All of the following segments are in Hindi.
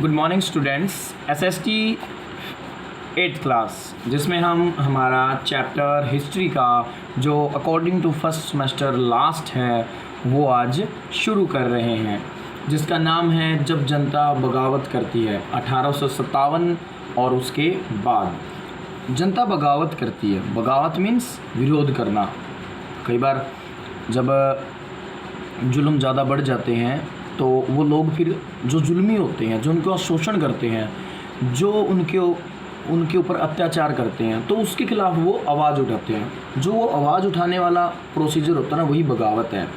Good morning students. SST 8th class जिसमें हम हमारा चैप्टर हिस्ट्री का जो according to first semester last है वो आज शुरू कर रहे हैं, जिसका नाम है जब जनता बगावत करती है। 1857 और उसके बाद जनता बगावत करती है। बगावत मीन्स विरोध करना। कई बार जब जुल्म ज़्यादा बढ़ जाते हैं तो वो लोग फिर जो जुल्मी होते हैं, जो उनका शोषण करते हैं, जो उनके ऊपर अत्याचार करते हैं, तो उसके खिलाफ वो आवाज़ उठाते हैं। जो वो आवाज़ उठाने वाला प्रोसीजर होता है ना, वही बगावत है।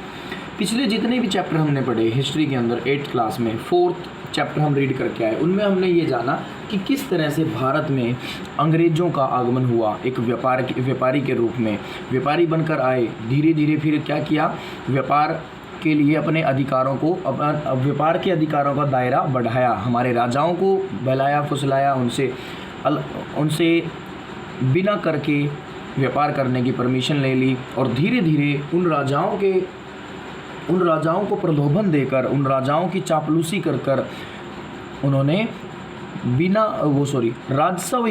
पिछले जितने भी चैप्टर हमने पढ़े हिस्ट्री के अंदर 8th क्लास में 4th चैप्टर हम रीड करके आए, उनमें हमने ये जाना कि किस तरह से भारत में अंग्रेज़ों का आगमन हुआ। एक व्यापारी के रूप में व्यापारी बनकर आए। धीरे धीरे फिर क्या किया, व्यापार के लिए अपने अधिकारों को, व्यापार के अधिकारों का दायरा बढ़ाया। हमारे राजाओं को बहलाया फुसलाया, उनसे बिना करके व्यापार करने की परमिशन ले ली। और धीरे धीरे उन राजाओं को प्रलोभन देकर, उन राजाओं की चापलूसी कर कर उन्होंने राजस्व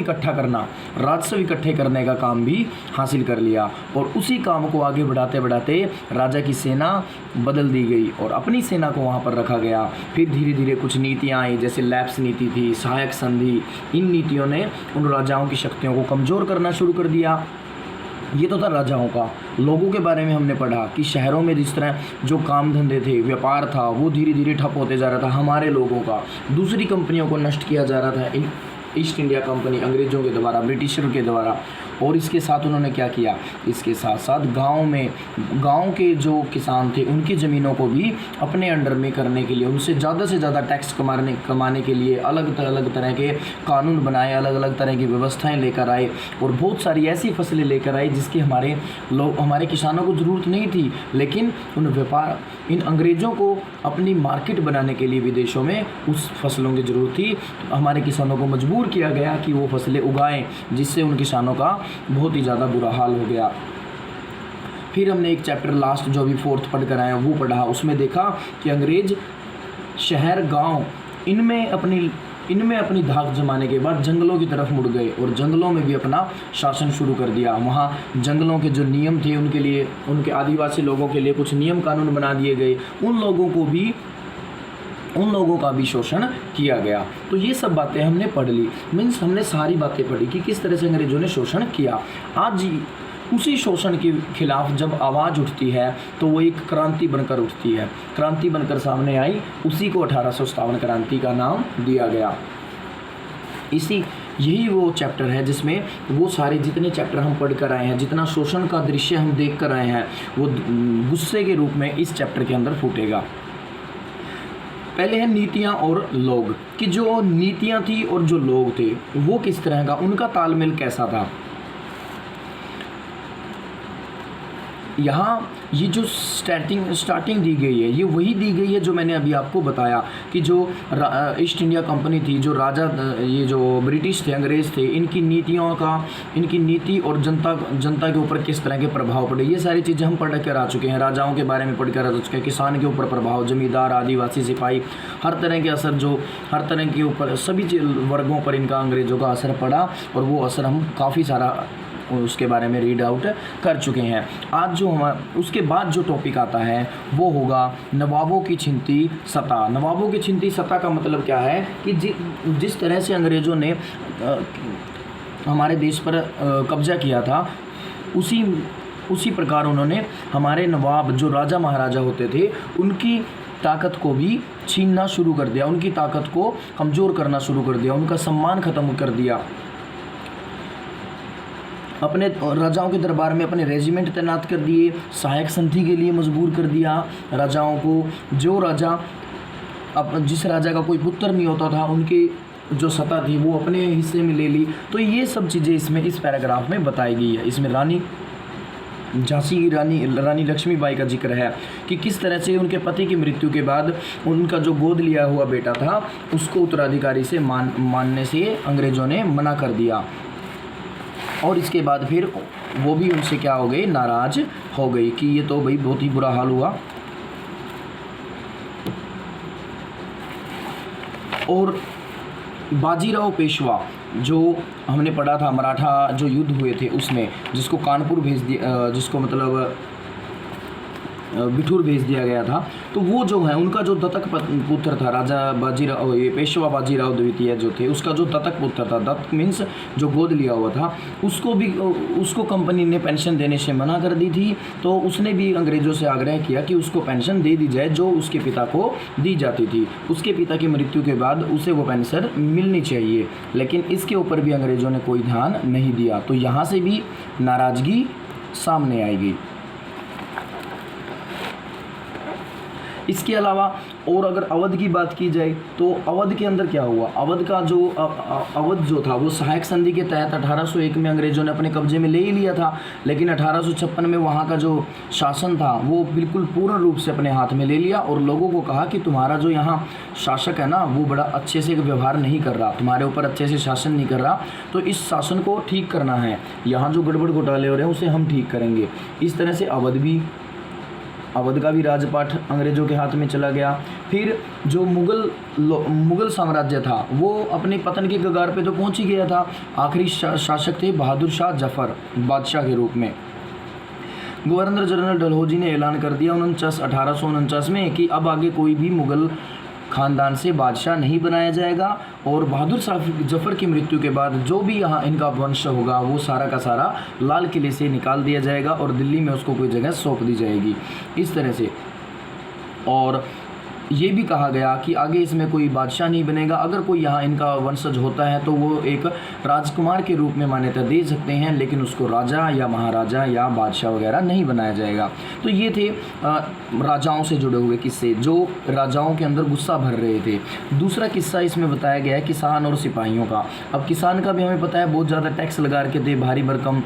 इकट्ठे करने का काम भी हासिल कर लिया। और उसी काम को आगे बढ़ाते बढ़ाते राजा की सेना बदल दी गई और अपनी सेना को वहाँ पर रखा गया। फिर धीरे धीरे कुछ नीतियाँ आई, जैसे लैप्स नीति थी, सहायक संधि। इन नीतियों ने उन राजाओं की शक्तियों को कमज़ोर करना शुरू कर दिया। ये तो था राजाओं का। लोगों के बारे में हमने पढ़ा कि शहरों में जिस तरह जो काम धंधे थे, व्यापार था, वो धीरे धीरे ठप होते जा रहा था। हमारे लोगों का दूसरी कंपनियों को नष्ट किया जा रहा था, ईस्ट इंडिया कंपनी अंग्रेज़ों के द्वारा, ब्रिटिशर के द्वारा। और इसके साथ उन्होंने क्या किया, इसके साथ साथ गांव के जो किसान थे उनकी ज़मीनों को भी अपने अंडर में करने के लिए, उनसे ज़्यादा से ज़्यादा टैक्स कमाने के लिए अलग तरह के कानून बनाए, अलग अलग तरह की व्यवस्थाएं लेकर आए। और बहुत सारी ऐसी फसलें लेकर आए जिसकी हमारे किसानों को ज़रूरत नहीं थी, लेकिन इन अंग्रेज़ों को अपनी मार्केट बनाने के लिए विदेशों में उस फसलों की ज़रूरत थी। हमारे किसानों को मजबूर किया गया कि वो फसलें उगाएं, जिससे उन किसानों का बहुत ही ज़्यादा बुरा हाल हो गया। फिर हमने एक चैप्टर लास्ट जो भी 4th पढ़ कर आए हैं वो पढ़ा। उसमें देखा कि अंग्रेज शहर गांव इनमें अपनी धाक जमाने के बाद जंगलों की तरफ मुड़ गए और जंगलों में भी अपना शासन शुरू कर दिया। वहाँ जंगलों के जो नियम थे उनके लिए, उनके आदिवासी लोगों के लिए कुछ नियम कानून बना दिए गए। उन लोगों का भी शोषण किया गया। तो ये सब बातें हमने पढ़ ली। मीन्स हमने सारी बातें पढ़ी कि किस तरह से अंग्रेज़ों ने शोषण किया। आज उसी शोषण के खिलाफ जब आवाज़ उठती है तो वो एक क्रांति बनकर उठती है। क्रांति बनकर सामने आई, उसी को 1857 क्रांति का नाम दिया गया। यही वो चैप्टर है जिसमें वो सारे जितने चैप्टर हम पढ़ कर आए हैं, जितना शोषण का दृश्य हम देख कर आए हैं, वो गुस्से के रूप में इस चैप्टर के अंदर फूटेगा। पहले है नीतियाँ और लोग, कि जो नीतियाँ थी और जो लोग थे वो किस तरह का, उनका तालमेल कैसा था। यहाँ ये जो स्टार्टिंग दी गई है, ये वही दी गई है जो मैंने अभी आपको बताया कि जो ईस्ट इंडिया कंपनी थी, जो राजा, ये जो ब्रिटिश थे, अंग्रेज़ थे, इनकी नीति और जनता के ऊपर किस तरह के प्रभाव पड़े, ये सारी चीज़ें हम पढ़ कर आ चुके हैं। राजाओं के बारे में पढ़ कर आ चुके हैं, किसान के ऊपर प्रभाव, जमींदार, आदिवासी, सिपाही, हर तरह के असर, जो हर तरह के ऊपर सभी वर्गों पर इनका अंग्रेज़ों का असर पड़ा। और वो असर हम काफ़ी सारा उसके बारे में रीड आउट कर चुके हैं। आज उसके बाद जो टॉपिक आता है वो होगा नवाबों की छिनती सत्ता। नवाबों की छिनती सत्ता का मतलब क्या है कि जिस तरह से अंग्रेज़ों ने हमारे देश पर कब्जा किया था, उसी प्रकार उन्होंने हमारे नवाब, जो राजा महाराजा होते थे, उनकी ताकत को भी छीनना शुरू कर दिया, उनकी ताकत को कमज़ोर करना शुरू कर दिया, उनका सम्मान ख़त्म कर दिया। अपने राजाओं के दरबार में अपने रेजिमेंट तैनात कर दिए, सहायक संधि के लिए मजबूर कर दिया राजाओं को। जिस राजा का कोई पुत्र नहीं होता था, उनके जो सत्ता थी वो अपने हिस्से में ले ली। तो ये सब चीज़ें इस पैराग्राफ में बताई गई है। इसमें झांसी की रानी लक्ष्मीबाई का जिक्र है कि किस तरह से उनके पति की मृत्यु के बाद उनका जो गोद लिया हुआ बेटा था उसको उत्तराधिकारी से मानने से अंग्रेज़ों ने मना कर दिया। और इसके बाद फिर वो भी उनसे क्या हो गए, नाराज़ हो गई कि ये तो भाई बहुत ही बुरा हाल हुआ। और बाजीराव पेशवा, जो हमने पढ़ा था मराठा जो युद्ध हुए थे उसमें, जिसको कानपुर भेज दिया, जिसको मतलब बिठूर भेज दिया गया था, तो वो जो है उनका जो दत्तक पुत्र था राजा बाजीराव, ये पेशवा बाजीराव द्वितीय जो थे, उसका जो दत्तक पुत्र था, दत्तक मीन्स जो गोद लिया हुआ था, उसको कंपनी ने पेंशन देने से मना कर दी थी। तो उसने भी अंग्रेज़ों से आग्रह किया कि उसको पेंशन दे दी जाए जो उसके पिता को दी जाती थी। उसके पिता की मृत्यु के बाद उसे वो पेंशन मिलनी चाहिए, लेकिन इसके ऊपर भी अंग्रेज़ों ने कोई ध्यान नहीं दिया। तो यहाँ से भी नाराज़गी सामने आएगी। इसके अलावा और अगर अवध की बात की जाए तो अवध के अंदर क्या हुआ, अवध का जो अवध जो था वो सहायक संधि के तहत 1801 में अंग्रेज़ों ने अपने कब्जे में ले ही लिया था, लेकिन 1856 में वहाँ का जो शासन था वो बिल्कुल पूर्ण रूप से अपने हाथ में ले लिया और लोगों को कहा कि तुम्हारा जो यहाँ शासक है ना वो बड़ा अच्छे से व्यवहार नहीं कर रहा, तुम्हारे ऊपर अच्छे से शासन नहीं कर रहा, तो इस शासन को ठीक करना है, यहाँ जो गड़बड़ घोटाले हो रहे हैं उसे हम ठीक करेंगे। इस तरह से अवध का भी राजपाट अंग्रेज़ों के हाथ में चला गया। फिर जो मुग़ल साम्राज्य था वो अपने पतन के कगार पे तो पहुंच ही गया था। आखिरी शासक थे बहादुर शाह जफ़र बादशाह के रूप में। गवर्नर जनरल डलहौजी ने ऐलान कर दिया 1849 में कि अब आगे कोई भी मुग़ल ख़ानदान से बादशाह नहीं बनाया जाएगा, और बहादुर शाह जफ़र की मृत्यु के बाद जो भी यहाँ इनका वंश होगा वो सारा का सारा लाल किले से निकाल दिया जाएगा और दिल्ली में उसको कोई जगह सौंप दी जाएगी, इस तरह से। और ये भी कहा गया कि आगे इसमें कोई बादशाह नहीं बनेगा, अगर कोई यहाँ इनका वंशज होता है तो वो एक राजकुमार के रूप में मान्यता दे सकते हैं, लेकिन उसको राजा या महाराजा या बादशाह वगैरह नहीं बनाया जाएगा। तो ये थे राजाओं से जुड़े हुए किस्से जो राजाओं के अंदर गुस्सा भर रहे थे। दूसरा किस्सा इसमें बताया गया है किसान और सिपाहियों का। अब किसान का भी हमें पता है बहुत ज़्यादा टैक्स लगा के थे, भारी भरकम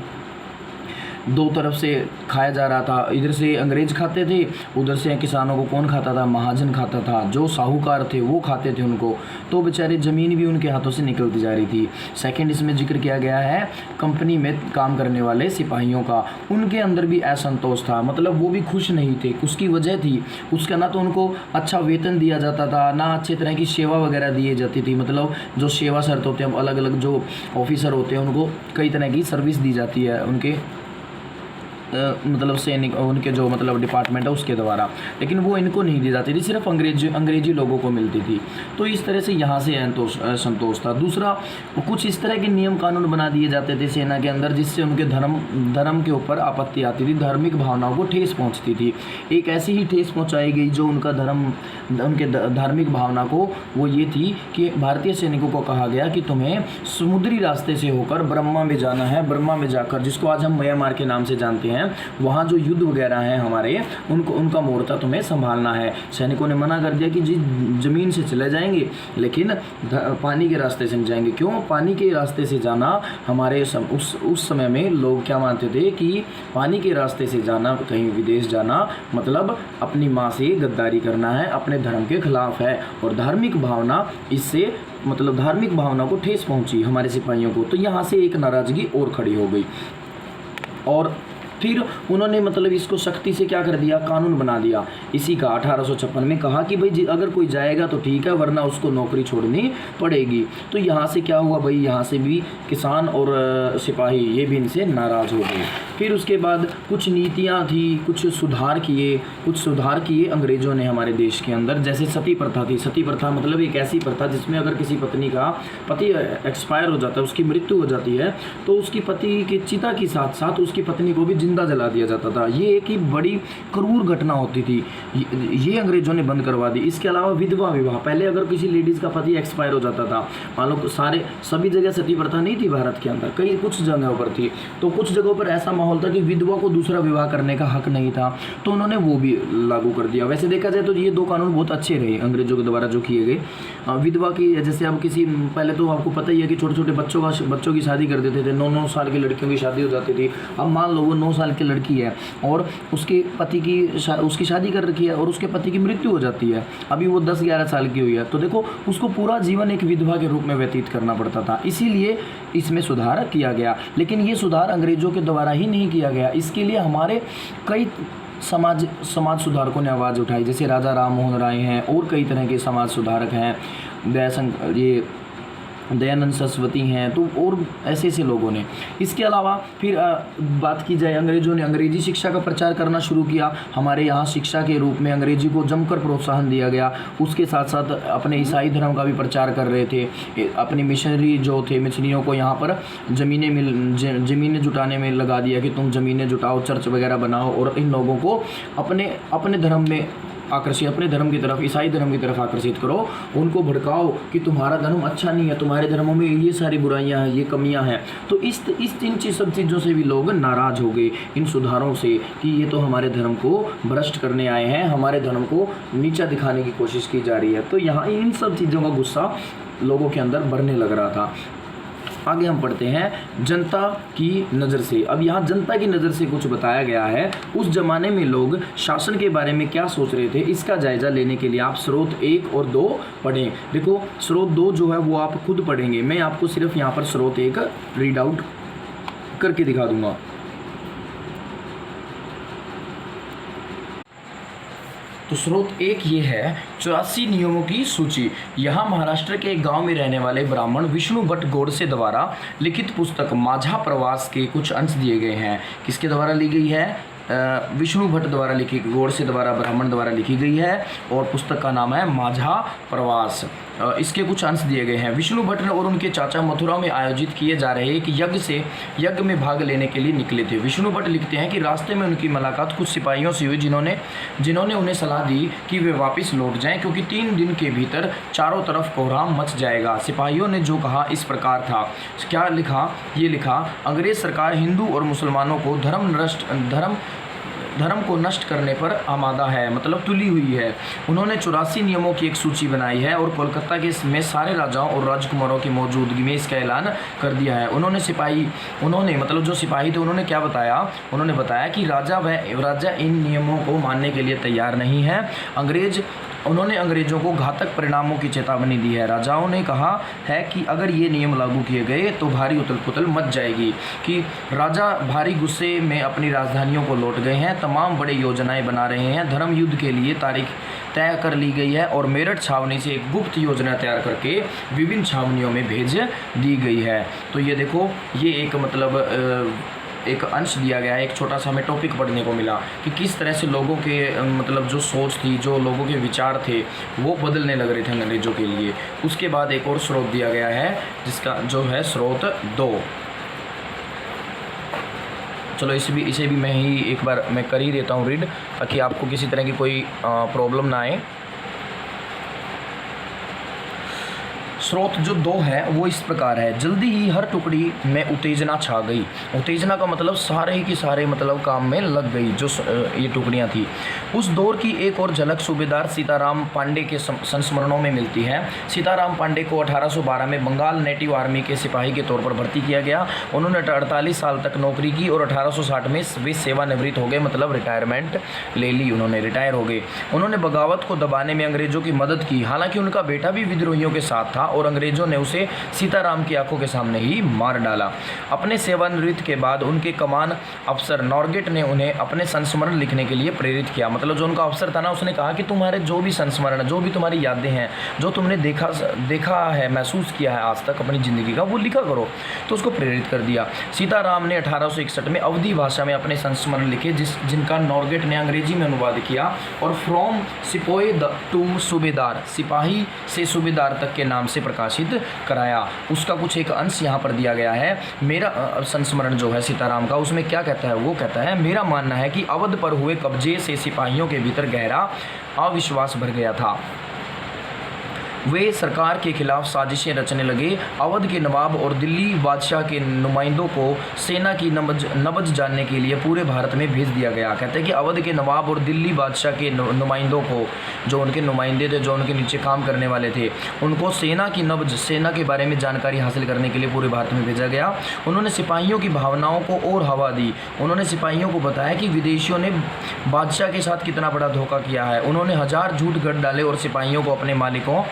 दो तरफ से खाया जा रहा था, इधर से अंग्रेज़ खाते थे, उधर से किसानों को कौन खाता था, महाजन खाता था, जो साहूकार थे वो खाते थे उनको, तो बेचारे ज़मीन भी उनके हाथों से निकलती जा रही थी। सेकंड इसमें जिक्र किया गया है कंपनी में काम करने वाले सिपाहियों का, उनके अंदर भी असंतोष था, मतलब वो भी खुश नहीं थे। उसकी वजह थी उसका ना तो उनको अच्छा वेतन दिया जाता था, ना अच्छे तरह की सेवा वगैरह दी जाती थी, मतलब जो सेवा शर्त होते हैं, अलग अलग जो ऑफिसर होते हैं उनको कई तरह की सर्विस दी जाती है उनके मतलब सैनिक, उनके जो मतलब डिपार्टमेंट है उसके द्वारा, लेकिन वो इनको नहीं दी जाती थी, सिर्फ अंग्रेजी लोगों को मिलती थी। तो इस तरह से यहाँ से असंतोष था। दूसरा, कुछ इस तरह के नियम कानून बना दिए जाते थे सेना के अंदर जिससे उनके धर्म के ऊपर आपत्ति आती थी, धार्मिक भावनाओं को ठेस पहुँचती थी। एक ऐसी ही ठेस पहुँचाई गई जो उनके धार्मिक भावना को, वो ये थी कि भारतीय सैनिकों को कहा गया कि तुम्हें समुद्री रास्ते से होकर ब्रह्मा में जाना है, ब्रह्मा में जाकर, जिसको आज हम म्यांमार के नाम से जानते हैं, वहाँ जो युद्ध वगैरह हैं हमारे, उनका मोर्चा तुम्हें संभालना है। सैनिकों ने मना कर दिया कि जी ज़मीन से चले जाएंगे लेकिन पानी के रास्ते से नहीं जाएंगे। क्यों? पानी के रास्ते से जाना हमारे उस समय में लोग क्या मानते थे कि पानी के रास्ते से जाना, कहीं विदेश जाना, मतलब अपनी माँ से गद्दारी करना है, अपने धर्म के खिलाफ है। और धार्मिक भावना, इससे मतलब धार्मिक भावना को ठेस पहुँची हमारे सिपाहियों को, तो यहाँ से एक नाराज़गी और खड़ी हो गई। और फिर उन्होंने मतलब इसको सख्ती से क्या कर दिया, कानून बना दिया इसी का 1856 में, कहा कि भाई अगर कोई जाएगा तो ठीक है, वरना उसको नौकरी छोड़नी पड़ेगी। तो यहाँ से क्या हुआ भाई, यहाँ से भी किसान और सिपाही ये भी इनसे नाराज़ हो गए। फिर उसके बाद कुछ नीतियाँ थी, कुछ सुधार किए अंग्रेज़ों ने हमारे देश के अंदर। जैसे सती प्रथा थी। सती प्रथा मतलब एक ऐसी प्रथा जिसमें अगर किसी पत्नी का पति एक्सपायर हो जाता है, उसकी मृत्यु हो जाती है, तो उसकी पति की चिता के साथ साथ उसकी पत्नी को भी जिंदा जला दिया जाता था। ये एक ही बड़ी क्रूर घटना होती थी, ये अंग्रेज़ों ने बंद करवा दी। इसके अलावा विधवा विवाह, पहले अगर किसी लेडीज़ का पति एक्सपायर हो जाता था, मान लो सभी जगह सती प्रथा नहीं थी भारत के अंदर, कई कुछ जगहों पर थी, तो कुछ जगहों पर ऐसा माहौल था कि विधवा को दूसरा विवाह करने का हक नहीं था, तो उन्होंने वो भी लागू कर दिया। वैसे देखा जाए तो ये दो कानून बहुत अच्छे रहे अंग्रेज़ों के द्वारा जो किए गए। विधवा की, जैसे अब पहले तो आपको पता ही है कि छोटे छोटे बच्चों की शादी कर देते थे, 9-9 साल की लड़कियों की शादी हो जाती थी। अब मान लो वो 9 साल की लड़की है और उसके पति की उसकी शादी कर रखी है और उसके पति की मृत्यु हो जाती है, अभी वो 10-11 साल की हुई है, तो देखो उसको पूरा जीवन एक विधवा के रूप में व्यतीत करना पड़ता था। इसीलिए इसमें सुधार किया गया, लेकिन ये सुधार अंग्रेज़ों के द्वारा ही नहीं किया गया, इसके लिए हमारे कई समाज सुधारकों ने आवाज़ उठाई, जैसे राजा राम मोहन राय हैं और कई तरह के समाज सुधारक हैं। ये दयानंद सरस्वती हैं, तो और ऐसे ऐसे लोगों ने। इसके अलावा फिर बात की जाए, अंग्रेज़ों ने अंग्रेज़ी शिक्षा का प्रचार करना शुरू किया। हमारे यहाँ शिक्षा के रूप में अंग्रेज़ी को जमकर प्रोत्साहन दिया गया। उसके साथ साथ अपने ईसाई धर्म का भी प्रचार कर रहे थे। अपनी मिशनरी जो थे, मिशनरियों को यहाँ पर ज़मीनें जुटाने में लगा दिया कि तुम ज़मीनें जुटाओ, चर्च वगैरह बनाओ और इन लोगों को अपने अपने धर्म में आकर्षित, अपने धर्म की तरफ, ईसाई धर्म की तरफ आकर्षित करो। उनको भड़काओ कि तुम्हारा धर्म अच्छा नहीं है, तुम्हारे धर्मों में ये सारी बुराइयां हैं, ये कमियां हैं। तो इस इन सब चीज़ों से भी लोग नाराज़ हो गए, इन सुधारों से, कि ये तो हमारे धर्म को भ्रष्ट करने आए हैं, हमारे धर्म को नीचा दिखाने की कोशिश की जा रही है। तो यहाँ इन सब चीज़ों का गुस्सा लोगों के अंदर बढ़ने लग रहा था। आगे हम पढ़ते हैं जनता की नज़र से। अब यहाँ जनता की नज़र से कुछ बताया गया है। उस ज़माने में लोग शासन के बारे में क्या सोच रहे थे, इसका जायज़ा लेने के लिए आप स्रोत 1 और 2 पढ़ें। देखो स्रोत 2 जो है वो आप खुद पढ़ेंगे, मैं आपको सिर्फ यहाँ पर स्रोत 1 रीड आउट करके दिखा दूंगा। तो स्रोत 1 ये है 84 नियमों की सूची। यहाँ महाराष्ट्र के एक गांव में रहने वाले ब्राह्मण विष्णु भट्ट गोडसे द्वारा लिखित पुस्तक माझा प्रवास के कुछ अंश दिए गए हैं। किसके द्वारा ली गई है? विष्णु भट्ट द्वारा लिखी, गोडसे द्वारा, ब्राह्मण द्वारा लिखी गई है और पुस्तक का नाम है माझा प्रवास। इसके कुछ अंश दिए गए हैं। विष्णु भट्ट और उनके चाचा मथुरा में आयोजित किए जा रहे एक यज्ञ में भाग लेने के लिए निकले थे। विष्णु भट्ट लिखते हैं कि रास्ते में उनकी मुलाकात कुछ सिपाहियों से हुई जिन्होंने उन्हें सलाह दी कि वे वापस लौट जाएं, क्योंकि 3 दिन के भीतर चारों तरफ कोहराम मच जाएगा। सिपाहियों ने जो कहा इस प्रकार था। क्या लिखा? ये लिखा, अंग्रेज सरकार हिंदू और मुसलमानों को धर्म को नष्ट करने पर आमादा है, मतलब तुली हुई है। उन्होंने 84 नियमों की एक सूची बनाई है और कोलकाता के में सारे राजाओं और राजकुमारों की मौजूदगी में इसका ऐलान कर दिया है। उन्होंने मतलब जो सिपाही थे उन्होंने क्या बताया? उन्होंने बताया कि राजा इन नियमों को मानने के लिए तैयार नहीं है। उन्होंने अंग्रेजों को घातक परिणामों की चेतावनी दी है। राजाओं ने कहा है कि अगर ये नियम लागू किए गए तो भारी उथल पुथल मच जाएगी, कि राजा भारी गुस्से में अपनी राजधानियों को लौट गए हैं, तमाम बड़े योजनाएं बना रहे हैं। धर्म युद्ध के लिए तारीख तय कर ली गई है और मेरठ छावनी से एक गुप्त योजना तैयार करके विभिन्न छावनियों में भेज दी गई है। तो ये देखो, ये एक मतलब एक अंश दिया गया है, एक छोटा सा हमें टॉपिक पढ़ने को मिला कि किस तरह से लोगों के मतलब जो सोच थी, जो लोगों के विचार थे वो बदलने लग रहे थे अंग्रेज़ों के लिए। उसके बाद एक और स्रोत दिया गया है जिसका जो है स्रोत 2। चलो इसे भी मैं ही एक बार मैं कर ही देता हूँ रीड, ताकि आपको किसी तरह की कोई प्रॉब्लम ना आए। स्रोत जो 2 है वो इस प्रकार है। जल्दी ही हर टुकड़ी में उत्तेजना छा गई। उत्तेजना का मतलब सारे ही की सारे मतलब काम में लग गई जो ये टुकड़ियां थी। उस दौर की एक और झलक सूबेदार सीताराम पांडे के संस्मरणों में मिलती है। सीताराम पांडे को 1812 में बंगाल नेटिव आर्मी के सिपाही के तौर पर भर्ती किया गया। उन्होंने 48 साल तक नौकरी की और 1860 में वे सेवानिवृत्त हो गए, मतलब रिटायरमेंट ले ली, उन्होंने रिटायर हो गए। उन्होंने बगावत को दबाने में अंग्रेजों की मदद की। हालांकि उनका बेटा भी विद्रोहियों के साथ था और अंग्रेजों ने उसे सीताराम की आंखों के सामने ही मार डाला। अपने सेवानिवृत्ति के बाद उनके कमान अफसर नॉर्गेट ने उन्हें अपने संस्मरण लिखने के लिए प्रेरित किया। मतलब जो उनका अफसर था ना, उसने कहा कि तुम्हारे जो भी संस्मरण, जो भी तुम्हारी यादें हैं, जो तुमने देखा है, महसूस किया है आज तक अपनी ज़िंदगी का, वो लिखा करो। तो उसको प्रेरित कर दिया। सीताराम ने 1861 में अवधी भाषा में अपने संस्मरण लिखे, जिनका नॉर्गेट ने अंग्रेजी में अनुवाद किया और फ्रॉम सिपोए टू सूबेदार, सिपाही से सूबेदार तक के नाम से प्रकाशित कराया। उसका कुछ एक अंश यहाँ पर दिया गया है। मेरा संस्मरण जो है सीताराम का, उसमें क्या कहता है? वो कहता है, मेरा मानना है कि अवध पर हुए कब्जे से सिपाहियों के भीतर गहरा अविश्वास भर गया था। वे सरकार के खिलाफ साजिशें रचने लगे। अवध के नवाब और दिल्ली बादशाह के नुमाइंदों को सेना की नब्ज जानने के लिए पूरे भारत में भेज दिया गया। कहते हैं कि अवध के नवाब और दिल्ली बादशाह के नुमाइंदों को, जो उनके नुमाइंदे थे, जो उनके नीचे काम करने वाले थे, उनको सेना की नब्ज, सेना के बारे में जानकारी हासिल करने के लिए पूरे भारत में भेजा गया। उन्होंने सिपाहियों की भावनाओं को और हवा दी। उन्होंने सिपाहियों को बताया कि विदेशियों ने बादशाह के साथ कितना बड़ा धोखा किया है। उन्होंने 1000 झूठ गढ़ डाले और सिपाहियों को अपने मालिकों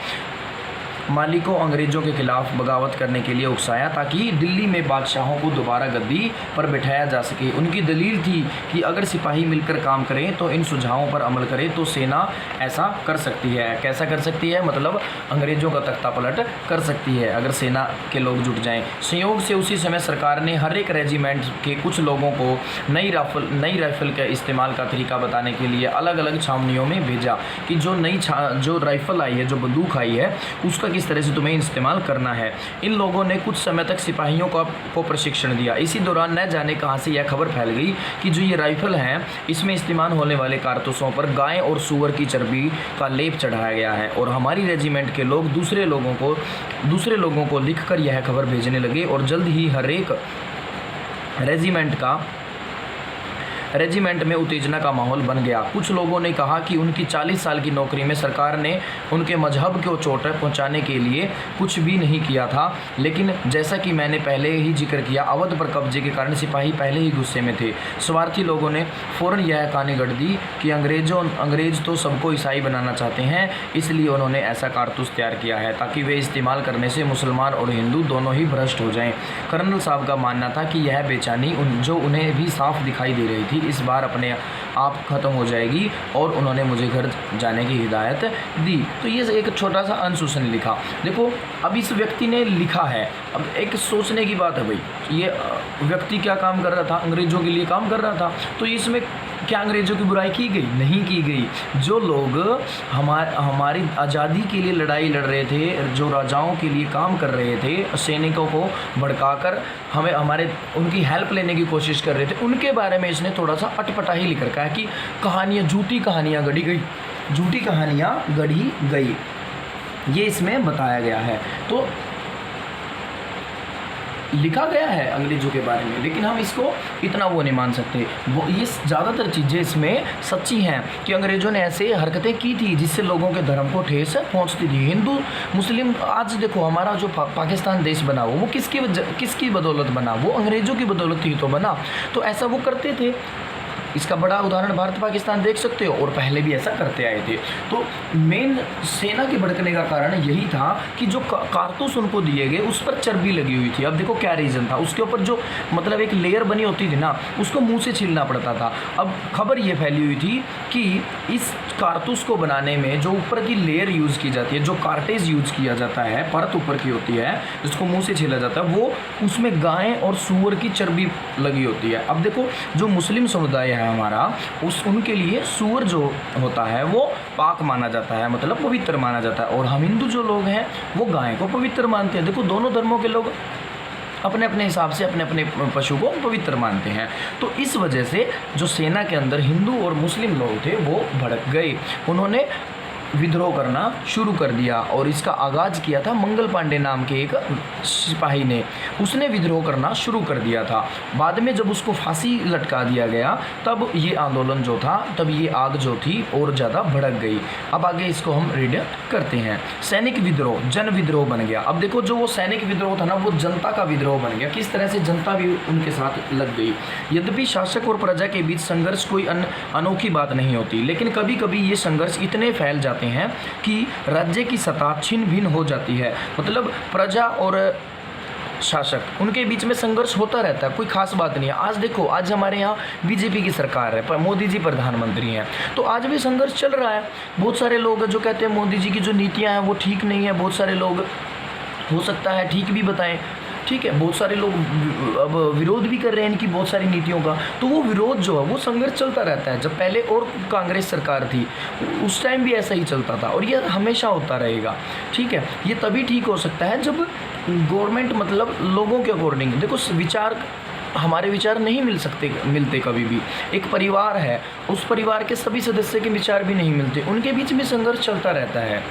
मालिकों अंग्रेज़ों के खिलाफ बगावत करने के लिए उकसाया ताकि दिल्ली में बादशाहों को दोबारा गद्दी पर बिठाया जा सके। उनकी दलील थी कि अगर सिपाही मिलकर काम करें तो इन सुझावों पर अमल करें तो सेना ऐसा कर सकती है। कैसा कर सकती है? मतलब अंग्रेज़ों का तख्ता पलट कर सकती है अगर सेना के लोग जुट जाएं। संयोग से उसी समय सरकार ने हर एक रेजिमेंट के कुछ लोगों को नई राइफल के इस्तेमाल का तरीका बताने के लिए अलग अलग छावनियों में भेजा कि जो राइफ़ल आई है, जो बंदूक आई है, उसका किस तरह से तुम्हें इस्तेमाल करना है। इन लोगों ने कुछ समय तक सिपाहियों को प्रशिक्षण दिया। इसी दौरान न जाने कहाँ से यह खबर फैल गई कि जो ये राइफ़ल हैं इसमें इस्तेमाल होने वाले कारतूसों पर गाय और सूअर की चर्बी का लेप चढ़ाया गया है। और हमारी रेजिमेंट के लोग दूसरे लोगों को लिखकर यह खबर भेजने लगे और जल्द ही हर एक रेजिमेंट में उत्तेजना का माहौल बन गया। कुछ लोगों ने कहा कि उनकी 40 साल की नौकरी में सरकार ने उनके मजहब को चोट पहुंचाने के लिए कुछ भी नहीं किया था। लेकिन जैसा कि मैंने पहले ही जिक्र किया, अवध पर कब्जे के कारण सिपाही पहले ही गुस्से में थे। स्वार्थी लोगों ने फ़ौरन यह कहानी गढ़ दी कि अंग्रेज़ तो सबको ईसाई बनाना चाहते हैं, इसलिए उन्होंने ऐसा कारतूस तैयार किया है ताकि वे इस्तेमाल करने से मुसलमान और हिंदू दोनों ही भ्रष्ट हो जाएँ। कर्नल साहब का मानना था कि यह बेचैनी जो उन्हें भी साफ दिखाई दे रही थी इस बार अपने आप ख़त्म हो जाएगी और उन्होंने मुझे घर जाने की हिदायत दी। तो ये एक छोटा सा अंश उसने लिखा। देखो अब इस व्यक्ति ने लिखा है, अब एक सोचने की बात है भाई, ये व्यक्ति क्या काम कर रहा था? अंग्रेज़ों के लिए काम कर रहा था। तो इसमें क्या अंग्रेज़ों की बुराई की गई? नहीं की गई। जो लोग हमारी आज़ादी के लिए लड़ाई लड़ रहे थे, जो राजाओं के लिए काम कर रहे थे, सैनिकों को भड़काकर उनकी हेल्प लेने की कोशिश कर रहे थे, उनके बारे में इसने थोड़ा सा अटपटा ही लिख रखा है कि झूठी कहानियाँ गढ़ी गई, ये इसमें बताया गया है। तो लिखा गया है अंग्रेज़ों के बारे में, लेकिन हम इसको इतना वो नहीं मान सकते। ये ज़्यादातर चीज़ें इसमें सच्ची हैं कि अंग्रेज़ों ने ऐसे हरकतें की थी जिससे लोगों के धर्म को ठेस पहुंचती थी। हिंदू मुस्लिम, आज देखो हमारा जो पाकिस्तान देश बना वो किसकी बदौलत बना? वो अंग्रेज़ों की बदौलत ही तो बना। तो ऐसा वो करते थे। इसका बड़ा उदाहरण भारत पाकिस्तान देख सकते हो, और पहले भी ऐसा करते आए थे। तो मेन सेना के भड़कने का कारण यही था कि जो कारतूस उनको दिए गए उस पर चर्बी लगी हुई थी। अब देखो क्या रीज़न था, उसके ऊपर जो मतलब एक लेयर बनी होती थी ना, उसको मुंह से छीलना पड़ता था। अब खबर ये फैली हुई थी कि इस कारतूस को बनाने में जो ऊपर की लेयर यूज़ की जाती है, जो कार्टेज यूज़ किया जाता है, परत ऊपर की होती है जिसको मुँह से छीला जाता है, वो उसमें गाय और सूअर की चर्बी लगी होती है। अब देखो जो मुस्लिम समुदाय है हमारा, उनके लिए सूअर जो होता है वो पाक माना जाता है, मतलब पवित्र माना जाता है, और हम हिंदू जो लोग हैं वो गाय को पवित्र मानते हैं। देखो दोनों धर्मों के लोग अपने अपने हिसाब से अपने अपने पशु को पवित्र मानते हैं। तो इस वजह से जो सेना के अंदर हिंदू और मुस्लिम लोग थे वो भड़क गए, उन्होंने विद्रोह करना शुरू कर दिया। और इसका आगाज़ किया था मंगल पांडे नाम के एक सिपाही ने, उसने विद्रोह करना शुरू कर दिया था। बाद में जब उसको फांसी लटका दिया गया तब ये आंदोलन जो था, तब ये आग जो थी और ज़्यादा भड़क गई। अब आगे इसको हम रीड करते हैं। सैनिक विद्रोह जन विद्रोह बन गया। अब देखो जो वो सैनिक विद्रोह था ना, वो जनता का विद्रोह बन गया। किस तरह से जनता भी उनके साथ लग गई। यद्यपि शासक और प्रजा के बीच संघर्ष कोई अनोखी बात नहीं होती, लेकिन कभी कभी ये संघर्ष इतने फैल जाते हैं कि राज्य की सत्ता छिन्न भिन्न हो जाती है। मतलब प्रजा और शासक उनके बीच में संघर्ष होता रहता है, कोई खास बात नहीं है। आज देखो, आज हमारे यहाँ बीजेपी की सरकार है, पर मोदी जी प्रधानमंत्री हैं, तो आज भी संघर्ष चल रहा है। बहुत सारे लोग जो कहते हैं मोदी जी की जो नीतियाँ हैं वो ठीक नहीं है, बहुत सारे लोग हो सकता है ठीक भी बताएं, ठीक है, बहुत सारे लोग अब विरोध भी कर रहे हैं इनकी बहुत सारी नीतियों का। तो वो विरोध जो है वो संघर्ष चलता रहता है। जब पहले और कांग्रेस सरकार थी उस टाइम भी ऐसा ही चलता था, और ये हमेशा होता रहेगा, ठीक है। ये तभी ठीक हो सकता है जब गवर्नमेंट मतलब लोगों के अकॉर्डिंग, देखो हमारे विचार नहीं मिलते कभी भी। एक परिवार है, उस परिवार के सभी सदस्य के विचार भी नहीं मिलते, उनके बीच में संघर्ष चलता रहता है।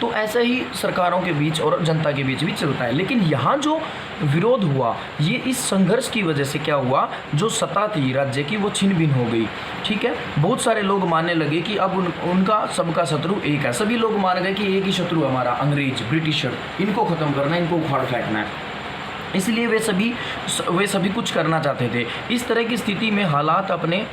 तो ऐसा ही सरकारों के बीच और जनता के बीच भी चलता है। लेकिन यहाँ जो विरोध हुआ, ये इस संघर्ष की वजह से क्या हुआ, जो सत्ता थी राज्य की वो छिन्न भिन्न हो गई, ठीक है। बहुत सारे लोग मानने लगे कि अब उनका सबका शत्रु एक है। सभी लोग मान गए कि एक ही शत्रु हमारा अंग्रेज, ब्रिटिशर, इनको ख़त्म करना है, इनको उखाड़ फेंकना है। इसलिए वे सभी कुछ करना चाहते थे। इस तरह की स्थिति में हालात अपने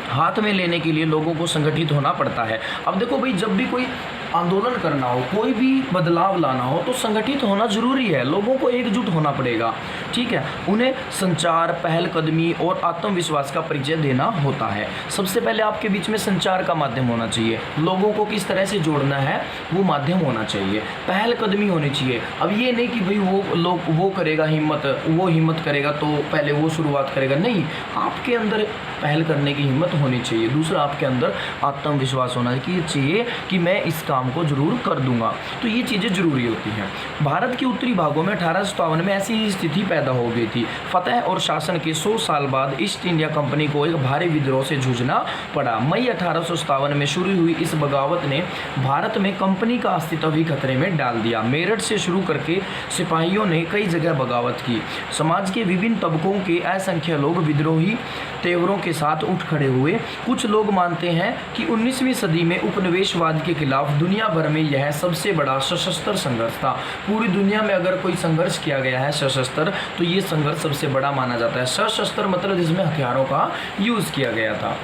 हाथ में लेने के लिए लोगों को संगठित होना पड़ता है। अब देखो भाई, जब भी कोई आंदोलन करना हो, कोई भी बदलाव लाना हो तो संगठित होना जरूरी है, लोगों को एकजुट होना पड़ेगा। ठीक है, उन्हें संचार, पहलकदमी और आत्मविश्वास का परिचय देना होता है। सबसे पहले आपके बीच में संचार का माध्यम होना चाहिए, लोगों को किस तरह से जोड़ना है वो माध्यम होना चाहिए, पहलकदमी होनी चाहिए। अब ये नहीं कि भाई वो करेगा वो हिम्मत करेगा तो पहले वो शुरुआत करेगा, नहीं, आपके अंदर पहल करने की हिम्मत होनी चाहिए। दूसरा, आपके अंदर आत्मविश्वास होना चाहिए कि मैं इस काम को जरूर कर दूंगा। तो ये चीज़ें जरूरी होती हैं। भारत के उत्तरी भागों में 1857 में ऐसी ही स्थिति पैदा हो गई थी। फतह और शासन के 100 साल बाद ईस्ट इंडिया कंपनी को एक भारी विद्रोह से जूझना पड़ा। मई 1857 में शुरू हुई इस बगावत ने भारत में कंपनी का अस्तित्व भी खतरे में डाल दिया। मेरठ से शुरू करके सिपाहियों ने कई जगह बगावत की। समाज के विभिन्न तबकों के असंख्य लोग विद्रोही तेवरों के साथ उठ खड़े हुए। कुछ लोग मानते हैं कि 19वीं सदी में उपनिवेशवाद के खिलाफ दुनिया भर में यह सबसे बड़ा सशस्त्र संघर्ष था। पूरी दुनिया में अगर कोई संघर्ष किया गया है सशस्त्र, तो ये संघर्ष सबसे बड़ा माना जाता है। सशस्त्र मतलब जिसमें हथियारों का यूज़ किया गया था।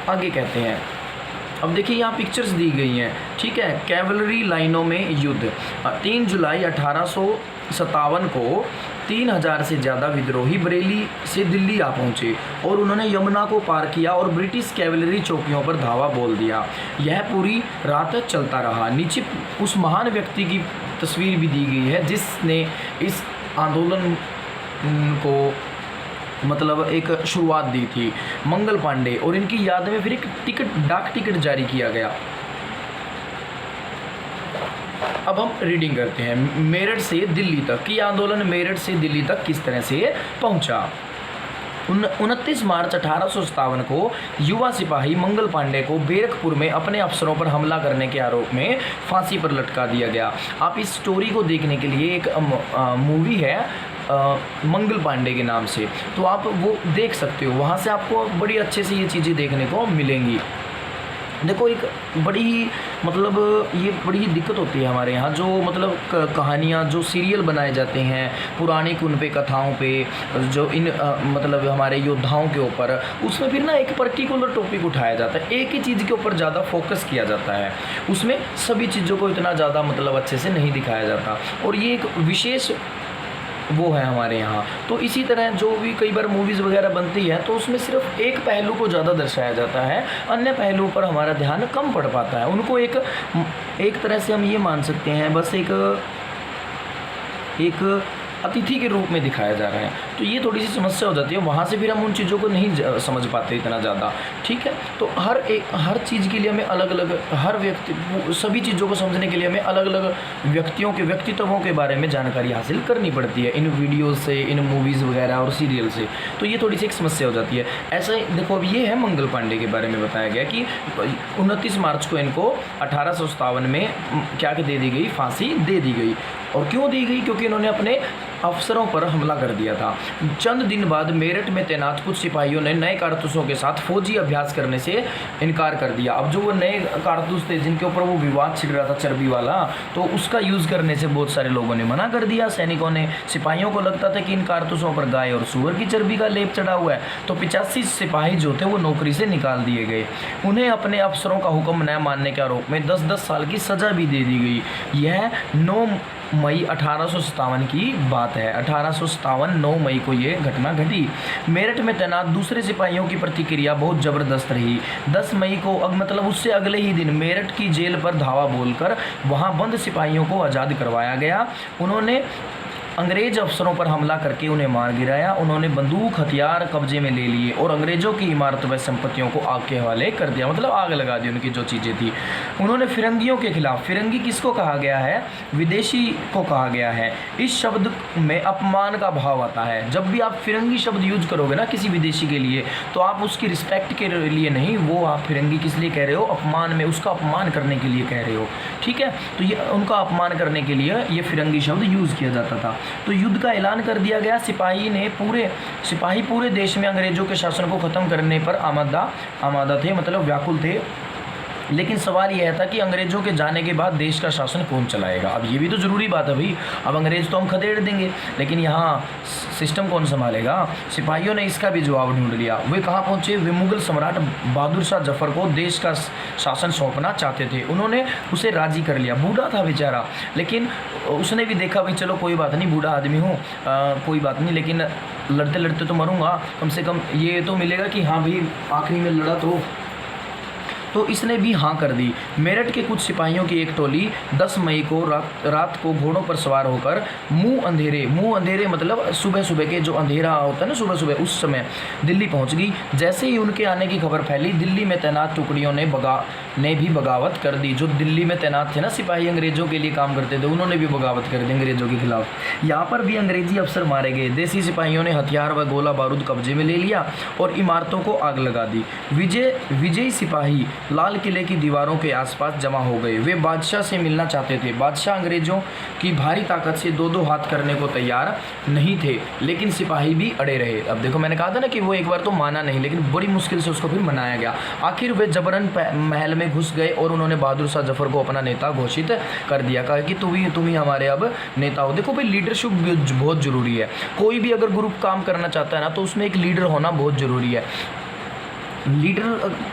आगे कहते हैं, अब देखिए यहाँ पिक्चर्स दी गई हैं। ठीक है, कैवलरी लाइनों में युद्ध। 3 जुलाई 1857 को 3000 से ज़्यादा विद्रोही बरेली से दिल्ली आ पहुँचे और उन्होंने यमुना को पार किया और ब्रिटिश कैवलरी चौकियों पर धावा बोल दिया। यह पूरी रात चलता रहा। नीचे उस महान व्यक्ति की तस्वीर भी दी गई है जिसने इस आंदोलन को मतलब एक शुरुआत दी थी, मंगल पांडे, और इनकी याद में फिर एक डाक टिकट जारी किया गया। अब हम रीडिंग करते हैं। मेरठ से दिल्ली तक की आंदोलन मेरठ से दिल्ली तक किस तरह से पहुंचा। 29 मार्च 1857 को युवा सिपाही मंगल पांडे को बैरकपुर में अपने अफसरों पर हमला करने के आरोप में फांसी पर लटका दिया गया। आप इस स्टोरी को देखने के लिए एक मूवी है मंगल पांडे के नाम से, तो आप वो देख सकते हो, वहाँ से आपको बड़ी अच्छे से ये चीज़ें देखने को मिलेंगी। देखो, एक बड़ी ही मतलब ये बड़ी ही दिक्कत होती है हमारे यहाँ, जो मतलब कहानियाँ जो सीरियल बनाए जाते हैं पुरानी उन पे कथाओं पे, जो इन मतलब हमारे योद्धाओं के ऊपर, उसमें फिर ना एक पर्टिकुलर टॉपिक उठाया जाता है, एक ही चीज़ के ऊपर ज़्यादा फोकस किया जाता है, उसमें सभी चीज़ों को इतना ज़्यादा मतलब अच्छे से नहीं दिखाया जाता, और ये एक विशेष वो है हमारे यहाँ। तो इसी तरह जो भी कई बार मूवीज़ वगैरह बनती है तो उसमें सिर्फ एक पहलू को ज़्यादा दर्शाया जाता है, अन्य पहलुओं पर हमारा ध्यान कम पड़ पाता है। उनको एक तरह से हम ये मान सकते हैं बस एक अतिथि के रूप में दिखाया जा रहा है। तो ये थोड़ी सी समस्या हो जाती है, वहाँ से फिर हम उन चीज़ों को नहीं समझ पाते इतना ज़्यादा। ठीक है, तो हर चीज़ के लिए हमें अलग अलग, हर व्यक्ति, सभी चीज़ों को समझने के लिए हमें अलग अलग व्यक्तियों के व्यक्तित्वों के बारे में जानकारी हासिल करनी पड़ती है इन वीडियोज़ से, इन मूवीज़ वगैरह और सीरियल से। तो ये थोड़ी सी एक समस्या हो जाती है। ऐसा ही देखो, अब ये है मंगल पांडे के बारे में बताया गया कि 29 मार्च को इनको 1857 में क्या दे दी गई, फांसी दे दी गई। और क्यों दी गई? क्योंकि इन्होंने अपने अफसरों पर हमला कर दिया था। चंद दिन बाद मेरठ में तैनात कुछ सिपाहियों ने नए कारतूसों के साथ फौजी अभ्यास करने से इनकार कर दिया। अब जो वो नए कारतूस थे जिनके ऊपर वो विवाद छिड़ रहा था चर्बी वाला, तो उसका यूज़ करने से बहुत सारे लोगों ने मना कर दिया। सैनिकों ने, सिपाहियों को लगता था कि इन कारतूसों पर गाय और सूअर की चर्बी का लेप चढ़ा हुआ है, तो 85 सिपाही जो थे वो नौकरी से निकाल दिए गए। उन्हें अपने अफसरों का हुक्म न मानने के आरोप में 10-10 साल की सज़ा भी दे दी गई। यह 9 मई 1857 की बात है। 1857 9 मई को ये घटना घटी। मेरठ में तैनात दूसरे सिपाहियों की प्रतिक्रिया बहुत ज़बरदस्त रही। 10 मई को मतलब उससे अगले ही दिन मेरठ की जेल पर धावा बोलकर वहां बंद सिपाहियों को आज़ाद करवाया गया। उन्होंने अंग्रेज अफसरों पर हमला करके उन्हें मार गिराया। उन्होंने बंदूक, हथियार कब्जे में ले लिए और अंग्रेज़ों की इमारत व संपत्तियों को आग के हवाले कर दिया, मतलब आग लगा दी उनकी जो चीज़ें थी। उन्होंने फिरंगियों के खिलाफ, फिरंगी किसको कहा गया है? विदेशी को कहा गया है। इस शब्द में अपमान का भाव आता है। जब भी आप फिरंगी शब्द यूज करोगे ना किसी विदेशी के लिए, तो आप उसकी रिस्पेक्ट के लिए नहीं, वो आप फिरंगी किस लिए कह रहे हो? अपमान में, उसका अपमान करने के लिए कह रहे हो। ठीक है, तो ये उनका अपमान करने के लिए ये फिरंगी शब्द यूज़ किया जाता था। तो युद्ध का ऐलान कर दिया गया। सिपाही पूरे देश में अंग्रेजों के शासन को ख़त्म करने पर आमादा थे, मतलब व्याकुल थे। लेकिन सवाल यह था कि अंग्रेज़ों के जाने के बाद देश का शासन कौन चलाएगा। अब ये भी तो ज़रूरी बात है भाई, अब अंग्रेज़ तो हम खदेड़ देंगे, लेकिन यहाँ सिस्टम कौन संभालेगा। सिपाहियों ने इसका भी जवाब ढूंढ लिया। वे कहाँ पहुँचे, वे मुग़ल सम्राट बहादुर शाह जफ़र को देश का शासन सौंपना चाहते थे। उन्होंने उसे राज़ी कर लिया। बूढ़ा था बेचारा, लेकिन उसने भी देखा भाई चलो कोई बात नहीं, बूढ़ा आदमी हूँ, कोई बात नहीं, लेकिन लड़ते लड़ते तो मरूंगा, कम से कम ये तो मिलेगा कि हाँ भाई आखिरी में लड़ा तो इसने भी हाँ कर दी। मेरठ के कुछ सिपाहियों की एक टोली 10 मई को रात को घोड़ों पर सवार होकर मुँह अंधेरे मतलब सुबह सुबह के जो अंधेरा होता है ना सुबह सुबह, उस समय दिल्ली पहुंच गई। जैसे ही उनके आने की खबर फैली, दिल्ली में तैनात टुकड़ियों ने भी बगावत कर दी। जो दिल्ली में तैनात थे ना सिपाही, अंग्रेज़ों के लिए काम करते थे, उन्होंने भी बगावत कर दी अंग्रेज़ों के खिलाफ। यहाँ पर भी अंग्रेज़ी अफसर मारे गए। देसी सिपाहियों ने हथियार व गोला बारूद कब्जे में ले लिया और इमारतों को आग लगा दी। विजयी सिपाही लाल किले की दीवारों के आसपास जमा हो गए। वे बादशाह से मिलना चाहते थे। बादशाह अंग्रेज़ों की भारी ताकत से दो हाथ करने को तैयार नहीं थे, लेकिन सिपाही भी अड़े रहे। अब देखो मैंने कहा था ना कि वो एक बार तो माना नहीं, लेकिन बड़ी मुश्किल से उसको फिर मनाया गया। आखिर वे जबरन महल में घुस गए और उन्होंने बहादुर शाह जफ़र को अपना नेता घोषित कर दिया। कहा कि तुम ही हमारे अब नेता हो। देखो भाई लीडरशिप बहुत ज़रूरी है। कोई भी अगर ग्रुप काम करना चाहता है ना, तो उसमें एक लीडर होना बहुत ज़रूरी है। लीडर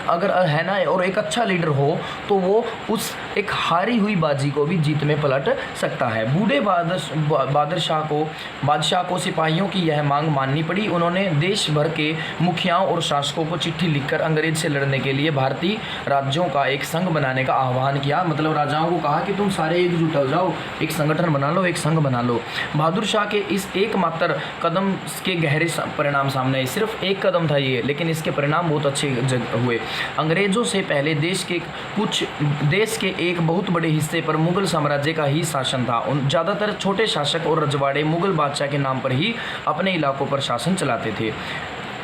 अगर है ना, और एक अच्छा लीडर हो, तो वो उस एक हारी हुई बाजी को भी जीत में पलट सकता है। बूढ़े बादशाह को सिपाहियों की यह मांग माननी पड़ी। उन्होंने देश भर के मुखियाओं और शासकों को चिट्ठी लिखकर अंग्रेज से लड़ने के लिए भारतीय राज्यों का एक संघ बनाने का आह्वान किया। मतलब राजाओं को कहा कि तुम सारे एकजुट हो जाओ, एक संगठन बना लो, एक संघ बना लो। बहादुर शाह के इस एकमात्र कदम के गहरे परिणाम सामने आए। सिर्फ एक कदम था ये, लेकिन इसके परिणाम बहुत हुए। अंग्रेजों से पहले देश के एक बहुत बड़े हिस्से पर मुगल साम्राज्य का ही शासन था। ज़्यादातर छोटे शासक और रजवाड़े मुगल बादशाह के नाम पर ही अपने इलाकों पर शासन चलाते थे।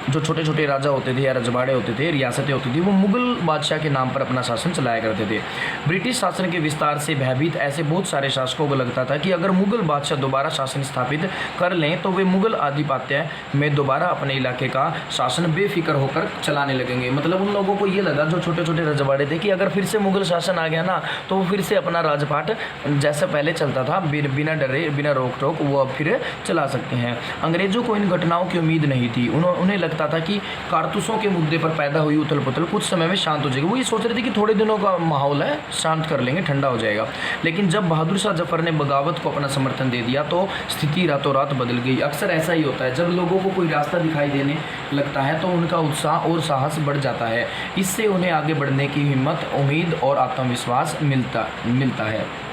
जो छोटे छोटे राजा होते थे या रजवाड़े होते थे, रियासतें होती थी, वो मुगल बादशाह के नाम पर अपना शासन चलाया करते थे। ब्रिटिश शासन के विस्तार से भयभीत ऐसे बहुत सारे शासकों को लगता था कि अगर मुगल बादशाह दोबारा शासन स्थापित कर लें तो वे मुगल आधिपत्य में दोबारा अपने इलाके का शासन बेफिक्र होकर चलाने लगेंगे। मतलब उन लोगों को ये लगा, जो छोटे छोटे रजवाड़े थे, कि अगर फिर से मुगल शासन आ गया ना, तो वो फिर से अपना राजपाट जैसा पहले चलता था, बिना डरे बिना रोक टोक, वो अब फिर चला सकते हैं। अंग्रेज़ों को इन घटनाओं की उम्मीद नहीं थी। उन्हें लगता था कि कारतूसों के मुद्दे पर पैदा हुई उथल पुथल कुछ समय में शांत हो जाएगी। वो ये सोच रहे थे कि थोड़े दिनों का माहौल है, शांत कर लेंगे, ठंडा हो जाएगा। लेकिन जब बहादुर शाह जफर ने बगावत को अपना समर्थन दे दिया, तो स्थिति रातों रात बदल गई। अक्सर ऐसा ही होता है, जब लोगों को कोई रास्ता दिखाई देने लगता है तो उनका उत्साह और साहस बढ़ जाता है। इससे उन्हें आगे बढ़ने की हिम्मत, उम्मीद और आत्मविश्वास मिलता है।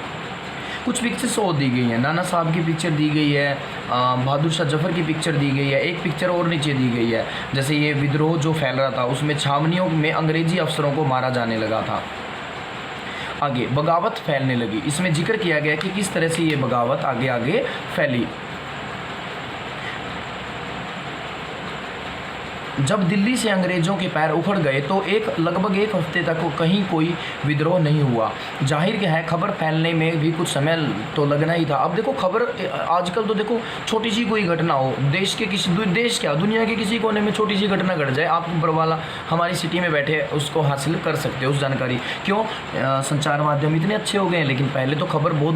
कुछ पिक्चर्स और दी गई हैं। नाना साहब की पिक्चर दी गई है, बहादुर शाह जफ़र की पिक्चर दी गई है, एक पिक्चर और नीचे दी गई है। जैसे ये विद्रोह जो फैल रहा था, उसमें छावनियों में अंग्रेजी अफसरों को मारा जाने लगा था। आगे बगावत फैलने लगी। इसमें जिक्र किया गया कि किस तरह से ये बगावत आगे आगे फैली। जब दिल्ली से अंग्रेज़ों के पैर उखड़ गए तो लगभग एक हफ्ते तक कहीं कोई विद्रोह नहीं हुआ। जाहिर है खबर फैलने में भी कुछ समय तो लगना ही था। अब देखो खबर आजकल तो देखो छोटी सी कोई घटना हो, दुनिया के किसी कोने में छोटी सी घटना घट जाए, आप बरवाला हमारी सिटी में बैठे उसको हासिल कर सकते हो, उस जानकारी। क्यों? संचार माध्यम इतने अच्छे हो गए हैं। लेकिन पहले तो खबर बहुत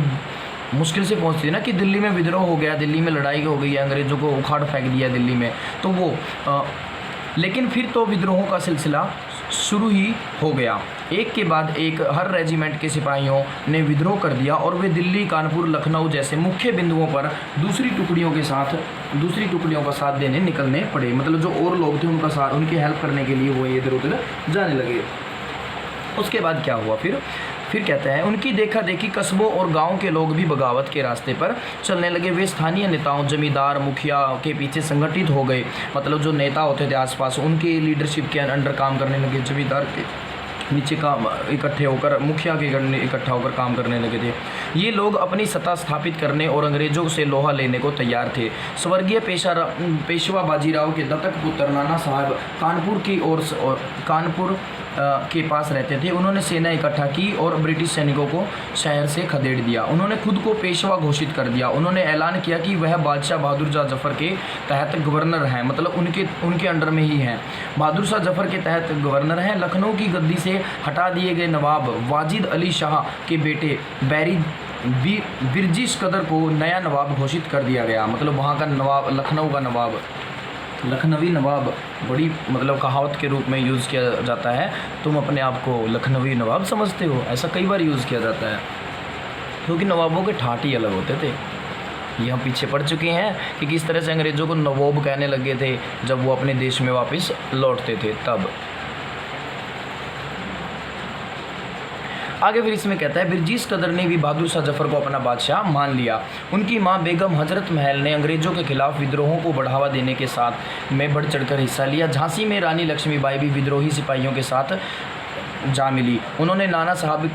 मुश्किल से पहुंचती है ना, कि दिल्ली में विद्रोह हो गया, दिल्ली में लड़ाई हो गई है, अंग्रेज़ों को उखाड़ फेंक दिया दिल्ली में, तो वो लेकिन फिर तो विद्रोहों का सिलसिला शुरू ही हो गया। एक के बाद एक हर रेजिमेंट के सिपाहियों ने विद्रोह कर दिया और वे दिल्ली, कानपुर, लखनऊ जैसे मुख्य बिंदुओं पर दूसरी टुकड़ियों का साथ देने निकलने पड़े। मतलब जो और लोग थे उनका साथ, उनकी हेल्प करने के लिए वो इधर उधर जाने लगे। उसके बाद क्या हुआ फिर कहते हैं, उनकी देखा देखी कस्बों और गांव के लोग भी बगावत के रास्ते पर चलने लगे। वे स्थानीय नेताओं, जमींदार, मुखिया के पीछे संगठित हो गए। मतलब जो नेता होते थे आसपास, उनके लीडरशिप के अंडर काम करने लगे। जमींदार के नीचे काम इकट्ठे होकर, मुखिया के इकट्ठा होकर काम करने लगे थे। ये लोग अपनी सत्ता स्थापित करने और अंग्रेज़ों से लोहा लेने को तैयार थे। स्वर्गीय पेशवा बाजीराव के दत्तक पुत्र नाना साहब कानपुर के पास रहते थे, उन्होंने सेना इकट्ठा की और ब्रिटिश सैनिकों को शहर से खदेड़ दिया। उन्होंने खुद को पेशवा घोषित कर दिया। उन्होंने ऐलान किया कि वह बादशाह बहादुर शाह जफ़र के तहत गवर्नर हैं, मतलब उनके अंडर में ही हैं। बहादुर शाह जफ़र के तहत गवर्नर हैं। लखनऊ की गद्दी से हटा दिए गए नवाब वाजिद अली शाह के बेटे बिरजिश कदर को नया नवाब घोषित कर दिया गया। मतलब वहाँ का नवाब, लखनऊ का नवाब, लखनवी नवाब बड़ी मतलब कहावत के रूप में यूज़ किया जाता है। तुम अपने आप को लखनवी नवाब समझते हो, ऐसा कई बार यूज़ किया जाता है, क्योंकि नवाबों के ठाट ही अलग होते थे। ये हम पीछे पढ़ चुके हैं कि किस तरह से अंग्रेज़ों को नवाब कहने लगे थे जब वो अपने देश में वापस लौटते थे तब। आगे फिर इसमें कहता है, बिरजिश कदर ने भी बहादुर शाह जफ़र को अपना बादशाह मान लिया। उनकी मां बेगम हजरत महल ने अंग्रेज़ों के खिलाफ विद्रोहों को बढ़ावा देने के साथ में बढ़ चढ़कर हिस्सा लिया। झांसी में रानी लक्ष्मीबाई भी विद्रोही सिपाहियों के साथ जा मिली। उन्होंने नाना साहब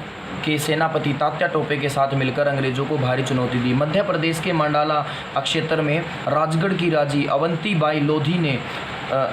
के सेनापति तात्या टोपे के साथ मिलकर अंग्रेज़ों को भारी चुनौती दी। मध्य प्रदेश के मंडाला क्षेत्र में राजगढ़ की राजी अवंती बाई लोधी ने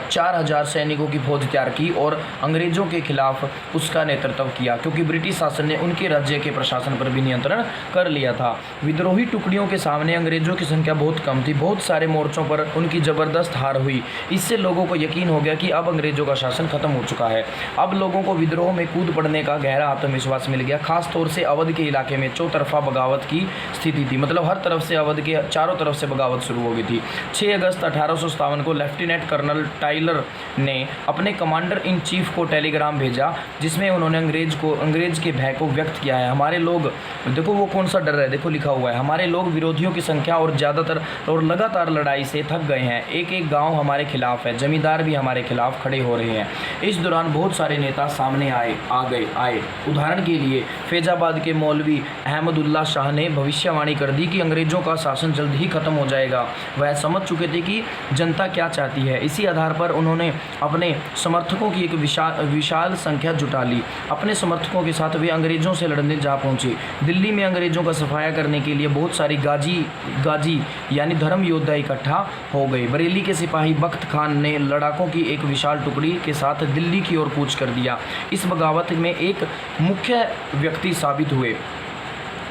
4000 सैनिकों की फौज तैयार की और अंग्रेज़ों के खिलाफ उसका नेतृत्व किया, क्योंकि ब्रिटिश शासन ने उनके राज्य के प्रशासन पर भी नियंत्रण कर लिया था। विद्रोही टुकड़ियों के सामने अंग्रेज़ों की संख्या बहुत कम थी। बहुत सारे मोर्चों पर उनकी ज़बरदस्त हार हुई। इससे लोगों को यकीन हो गया कि अब अंग्रेज़ों का शासन खत्म हो चुका है। अब लोगों को विद्रोह में कूद पड़ने का गहरा आत्मविश्वास मिल गया। खास तौर से अवध के इलाके में चौतरफा बगावत की स्थिति थी, मतलब हर तरफ से अवध के चारों तरफ से बगावत शुरू हो गई थी। 6 अगस्त 1857 को लेफ्टिनेंट कर्नल टाइलर ने अपने कमांडर इन चीफ को टेलीग्राम भेजा, जिसमें उन्होंने अंग्रेज के भय को व्यक्त किया है। हमारे लोग, देखो वो कौन सा डर है, देखो लिखा हुआ है, हमारे लोग विरोधियों की संख्या और ज़्यादातर और लगातार लड़ाई से थक गए हैं। एक एक गांव हमारे खिलाफ है, जमींदार भी हमारे खिलाफ खड़े हो रहे हैं। इस दौरान बहुत सारे नेता सामने आए। उदाहरण के लिए फैजाबाद के मौलवी अहमदुल्ला शाह ने भविष्यवाणी कर दी कि अंग्रेज़ों का शासन जल्द ही खत्म हो जाएगा। वह समझ चुके थे कि जनता क्या चाहती है। इसी आधार पर उन्होंने अपने समर्थकों की एक विशाल संख्या जुटा ली। अपने समर्थकों के साथ वे अंग्रेज़ों से लड़ने जा पहुंचे। दिल्ली में अंग्रेज़ों का सफाया करने के लिए बहुत सारी गाजी यानी धर्म योद्धा इकट्ठा हो गए। बरेली के सिपाही बख्त खान ने लड़ाकों की एक विशाल टुकड़ी के साथ दिल्ली की ओर कूच कर दिया। इस बगावत में एक मुख्य व्यक्ति साबित हुए,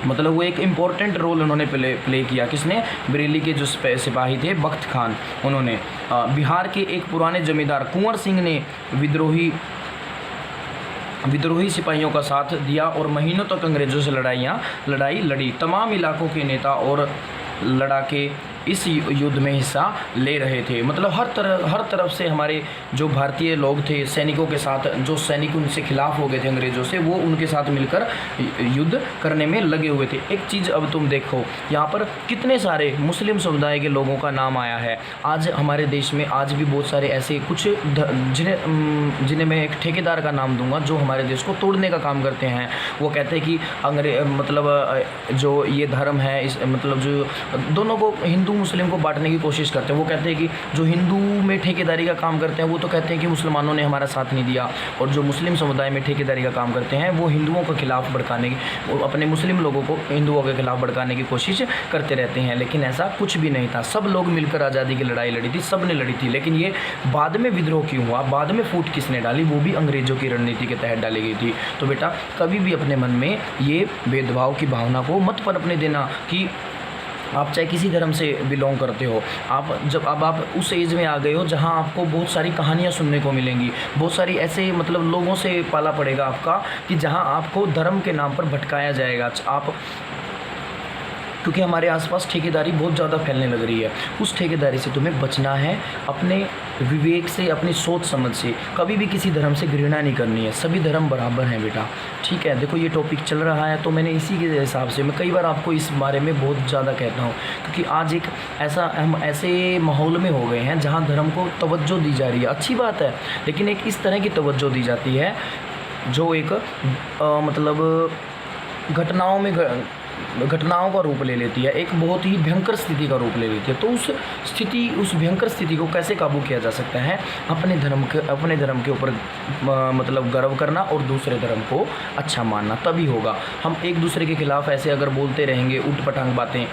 मतलब वो एक इम्पोर्टेंट रोल उन्होंने प्ले किया। किसने? बरेली के जो सिपाही थे बख्त खान, उन्होंने। बिहार के एक पुराने जमींदार कुंवर सिंह ने विद्रोही सिपाहियों का साथ दिया और महीनों तक अंग्रेज़ों से लड़ाई लड़ी। तमाम इलाकों के नेता और लड़ाके इस युद्ध में हिस्सा ले रहे थे। मतलब हर तरफ से हमारे जो भारतीय लोग थे सैनिकों के साथ, जो सैनिक उनसे खिलाफ हो गए थे अंग्रेज़ों से, वो उनके साथ मिलकर युद्ध करने में लगे हुए थे। एक चीज़ अब तुम देखो, यहाँ पर कितने सारे मुस्लिम समुदाय के लोगों का नाम आया है। आज हमारे देश में आज भी बहुत सारे ऐसे कुछ जिन्हें मैं एक ठेकेदार का नाम दूंगा, जो हमारे देश को तोड़ने का काम करते हैं। वो कहते हैं कि मतलब जो ये धर्म है, इस मतलब जो दोनों को, हिंदू मुस्लिम को बांटने की कोशिश करते हैं। वो कहते हैं कि जो हिंदू में ठेकेदारी का काम करते हैं वो तो कहते हैं कि मुसलमानों ने हमारा साथ नहीं दिया, और जो मुस्लिम समुदाय में ठेकेदारी का काम करते हैं वो हिंदुओं के खिलाफ भड़काने की, वो अपने मुस्लिम लोगों को हिंदुओं के खिलाफ भड़काने की कोशिश करते रहते हैं। लेकिन ऐसा कुछ भी नहीं था। सब लोग मिलकर आज़ादी की लड़ाई लड़ी थी, सब ने लड़ी थी। लेकिन ये बाद में विद्रोह क्यों हुआ, बाद में फूट किसने डाली, वो भी अंग्रेज़ों की रणनीति के तहत डाली गई थी। तो बेटा कभी भी अपने मन में ये भेदभाव की भावना को मत पनपने देना कि आप चाहे किसी धर्म से बिलोंग करते हो। अब आप उस एज में आ गए हो जहां आपको बहुत सारी कहानियां सुनने को मिलेंगी, बहुत सारी ऐसे मतलब लोगों से पाला पड़ेगा आपका कि जहां आपको धर्म के नाम पर भटकाया जाएगा। क्योंकि हमारे आसपास ठेकेदारी बहुत ज़्यादा फैलने लग रही है। उस ठेकेदारी से तुम्हें बचना है, अपने विवेक से, अपनी सोच समझ से। कभी भी किसी धर्म से घृणा नहीं करनी है। सभी धर्म बराबर हैं बेटा, ठीक है। देखो ये टॉपिक चल रहा है तो मैंने इसी के हिसाब से मैं कई बार आपको इस बारे में बहुत ज़्यादा कहता हूँ, क्योंकि आज एक हम ऐसे माहौल में हो गए हैं जहाँ धर्म को तवज्जो दी जा रही है। अच्छी बात है, लेकिन एक इस तरह की तवज्जो दी जाती है जो एक मतलब घटनाओं का रूप ले लेती है, एक बहुत ही भयंकर स्थिति का रूप ले लेती है। तो उस भयंकर स्थिति को कैसे काबू किया जा सकता है? अपने धर्म के ऊपर मतलब गर्व करना और दूसरे धर्म को अच्छा मानना, तभी होगा। हम एक दूसरे के खिलाफ ऐसे अगर बोलते रहेंगे उठ-पटांग बातें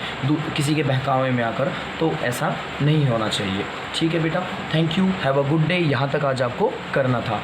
किसी के बहकावे में आकर, तो ऐसा नहीं होना चाहिए। ठीक है बेटा, thank you, have a good day. यहाँ तक आज आपको करना था।